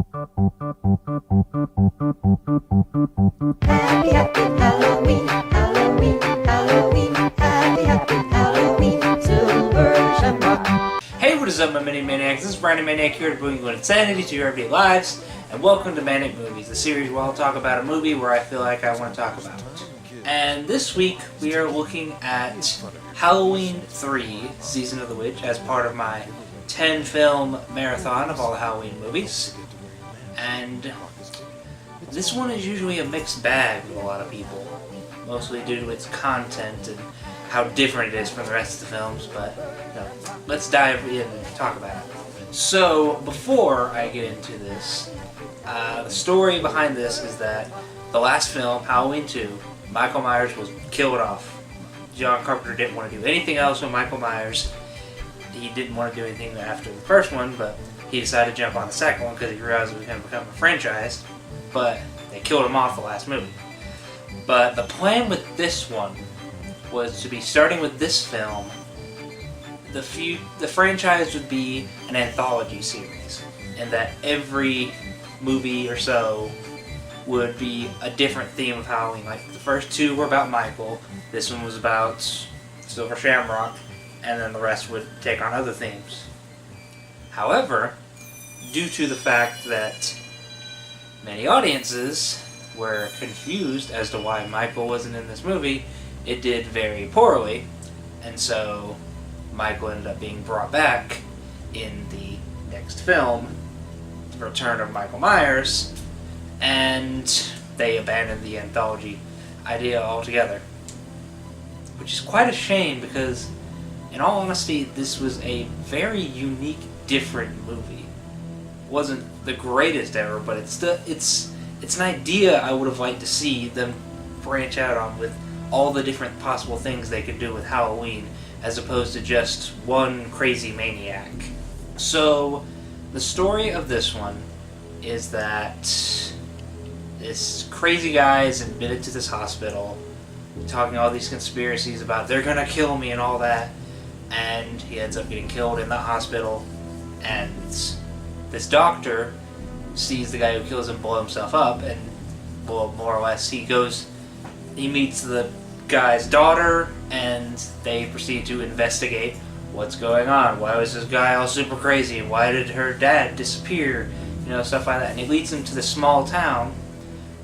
Happy, happy Halloween, Halloween, Halloween, happy, happy Halloween, Silver Shamrock. Hey, what is up, my Mini Maniacs? This is Ryanimaniac here to bring you insanity to your everyday lives, and welcome to Manic Movies, the series where I'll talk about a movie where I feel like I want to talk about it. And this week we are looking at Halloween 3, Season of the Witch, as part of my 10-film marathon of all the Halloween movies. And this one is usually a mixed bag with a lot of people, mostly due to its content and how different it is from the rest of the films, but no, let's dive in and talk about it. So, before I get into this, the story behind this is that the last film, Halloween 2, Michael Myers was killed off. John Carpenter didn't want to do anything else with Michael Myers. He didn't want to do anything after the first one, but he decided to jump on the second one because he realized it was going to become a franchise, but they killed him off the last movie. But the plan with this one was to be starting with this film, the franchise would be an anthology series, and that every movie or so would be a different theme of Halloween. Like the first two were about Michael, this one was about Silver Shamrock, and then the rest would take on other themes. However, due to the fact that many audiences were confused as to why Michael wasn't in this movie, it did very poorly, and so Michael ended up being brought back in the next film, The Return of Michael Myers, and they abandoned the anthology idea altogether. Which is quite a shame because, in all honesty, this was a very unique, different movie. It wasn't the greatest ever, but it's an idea I would have liked to see them branch out on with all the different possible things they could do with Halloween, as opposed to just one crazy maniac. So, the story of this one is that this crazy guy is admitted to this hospital, talking all these conspiracies about they're gonna kill me and all that, and he ends up getting killed in the hospital, and this doctor sees the guy who kills him blow himself up, and, well, more or less, he meets the guy's daughter, and they proceed to investigate what's going on. Why was this guy all super crazy? Why did her dad disappear? You know, stuff like that. And he leads him to the small town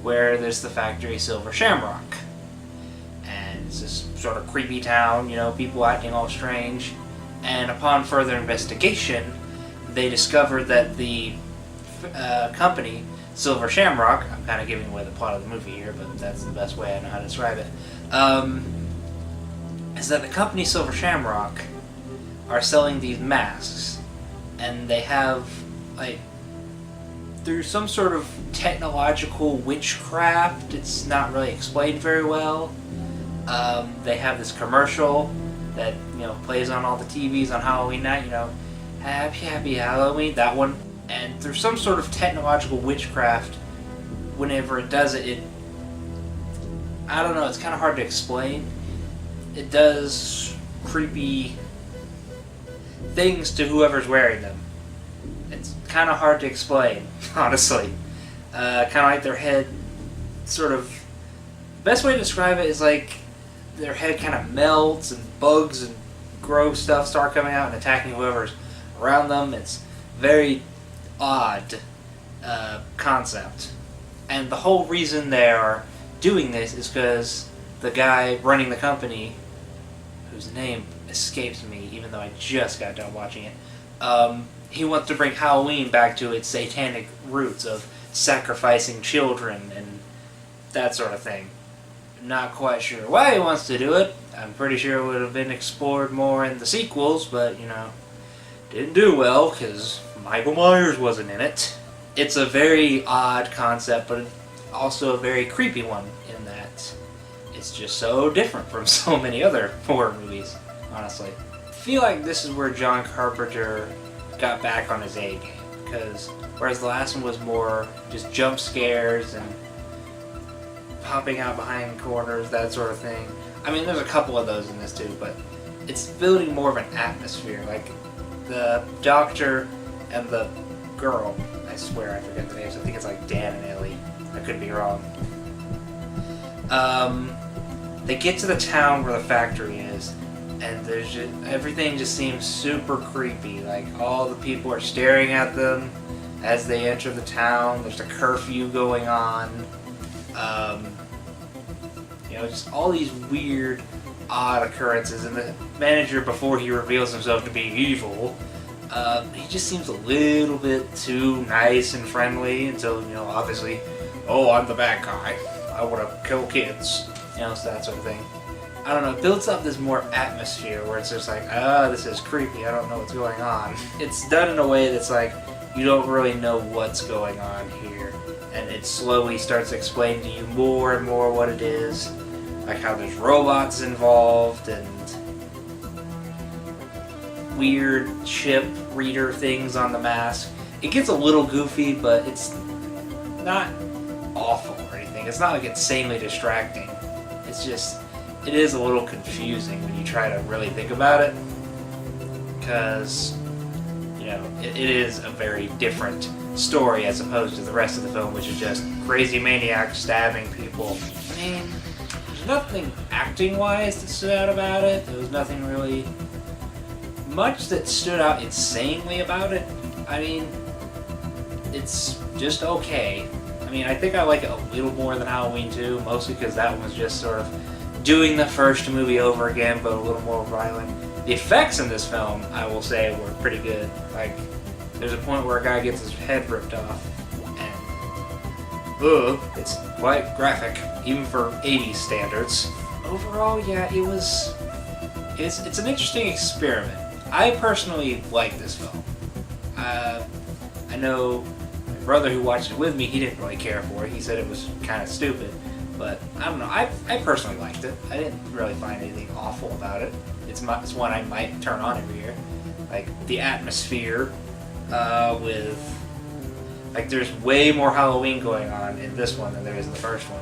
where there's the factory Silver Shamrock. And it's this sort of creepy town, you know, people acting all strange. And upon further investigation, they discovered that the company, Silver Shamrock, I'm kind of giving away the plot of the movie here, but that's the best way I know how to describe it, is that the company Silver Shamrock are selling these masks, and they have, like, through some sort of technological witchcraft, it's not really explained very well, they have this commercial that, you know, plays on all the TVs on Halloween night, you know, happy, happy Halloween, that one. And through some sort of technological witchcraft, whenever it does it, I don't know, it's kind of hard to explain. It does creepy things to whoever's wearing them. It's kind of hard to explain, honestly. Kind of like their head sort of... The best way to describe it is like their head kind of melts and bugs and gross stuff start coming out and attacking whoever's around them. It's very odd concept, and the whole reason they are doing this is because the guy running the company, whose name escapes me even though I just got done watching it, he wants to bring Halloween back to its satanic roots of sacrificing children and that sort of thing. Not quite sure why he wants to do it. I'm pretty sure it would have been explored more in the sequels, but, you know, didn't do well because Michael Myers wasn't in it. It's a very odd concept, but also a very creepy one in that it's just so different from so many other horror movies, honestly. I feel like this is where John Carpenter got back on his A game, because whereas the last one was more just jump scares and popping out behind corners, that sort of thing. I mean, there's a couple of those in this too, but it's building more of an atmosphere. Like, the doctor and the girl, I swear I forget the names. I think it's like Dan and Ellie. I could be wrong. They get to the town where the factory is, and there's just, everything just seems super creepy. Like, all the people are staring at them as they enter the town. There's a curfew going on. Just all these weird, odd occurrences. And the manager, before he reveals himself to be evil, he just seems a little bit too nice and friendly until, obviously, oh, I'm the bad guy. I want to kill kids. So that sort of thing. I don't know, it builds up this more atmosphere where it's just like, this is creepy, I don't know what's going on. It's done in a way that's like, you don't really know what's going on here. And it slowly starts to explain to you more and more what it is. Like how there's robots involved and weird chip reader things on the mask. It gets a little goofy, but it's not awful or anything. It's not like insanely distracting. It's just, it is a little confusing when you try to really think about it, because, it is a very different story as opposed to the rest of the film, which is just crazy maniacs stabbing people. I mean, there's nothing acting-wise that stood out about it. There was nothing really much that stood out insanely about it. I mean, it's just okay. I mean, I think I like it a little more than Halloween 2, mostly because that one was just sort of doing the first movie over again, but a little more violent. The effects in this film, I will say, were pretty good. Like, there's a point where a guy gets his head ripped off, and it's quite graphic, even for 80s standards. Overall, yeah, it's an interesting experiment. I personally like this film. I know my brother who watched it with me, he didn't really care for it. He said it was kind of stupid. But I don't know, I personally liked it. I didn't really find anything awful about it. It's one I might turn on every year. Like, the atmosphere with... Like, there's way more Halloween going on in this one than there is in the first one.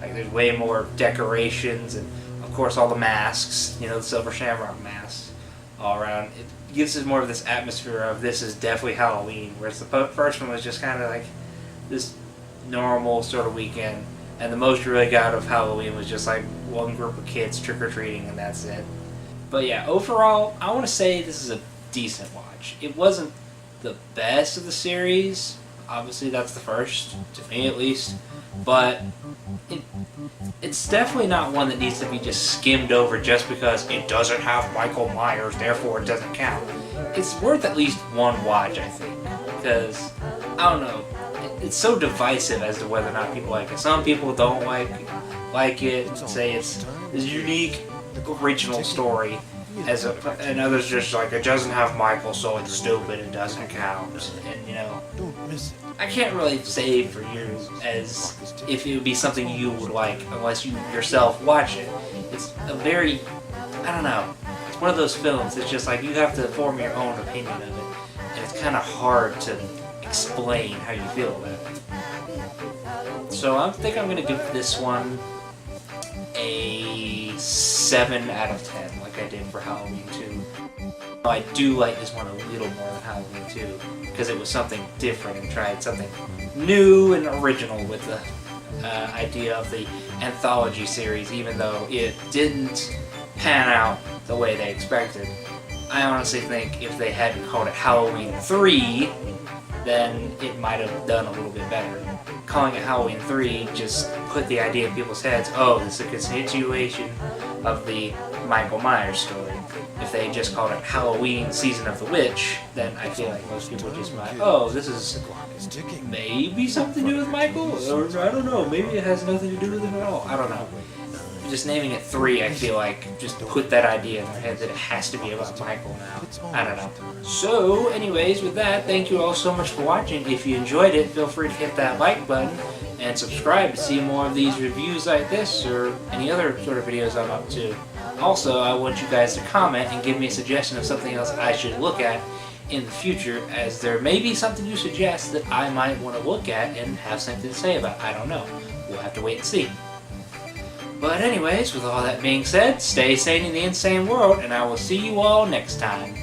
Like, there's way more decorations and, of course, all the masks. The Silver Shamrock masks all around. It gives us more of this atmosphere of this is definitely Halloween, whereas the first one was just kind of like this normal sort of weekend. And the most you really got of Halloween was just like one group of kids trick-or-treating and that's it. But yeah, overall, I want to say this is a decent watch. It wasn't the best of the series. Obviously, that's the first, to me at least. But it's definitely not one that needs to be just skimmed over just because it doesn't have Michael Myers, therefore it doesn't count. It's worth at least one watch, I think. Because, I don't know, it's so divisive as to whether or not people like it. Some people don't like it, say it's this unique, original story, and others just like, it doesn't have Michael, so it's stupid, it doesn't count. And I can't really say for you as if it would be something you would like unless you yourself watch it. It's a very, I don't know, it's one of those films that's just like you have to form your own opinion of it, and it's kind of hard to explain how you feel about it. So I think I'm going to give this one a 7 out of 10, like I did for Halloween 2. I do like this one a little more than Halloween 2, because it was something different and tried something new and original with the idea of the anthology series, even though it didn't pan out the way they expected. I honestly think if they hadn't called it Halloween 3, then it might have done a little bit better. Calling it Halloween 3 just put the idea in people's heads, oh, this is a continuation of the Michael Myers story. If they just called it Halloween Season of the Witch, then I feel like most people just might, oh, this is maybe something to do with Michael? Or I don't know, maybe it has nothing to do with him at all. I don't know. Just naming it 3, I feel like, just put that idea in their head that it has to be about Michael now. I don't know. So, anyways, with that, thank you all so much for watching. If you enjoyed it, feel free to hit that like button and subscribe to see more of these reviews like this or any other sort of videos I'm up to. Also, I want you guys to comment and give me a suggestion of something else I should look at in the future, as there may be something you suggest that I might want to look at and have something to say about. I don't know. We'll have to wait and see. But anyways, with all that being said, stay sane in the insane world, and I will see you all next time.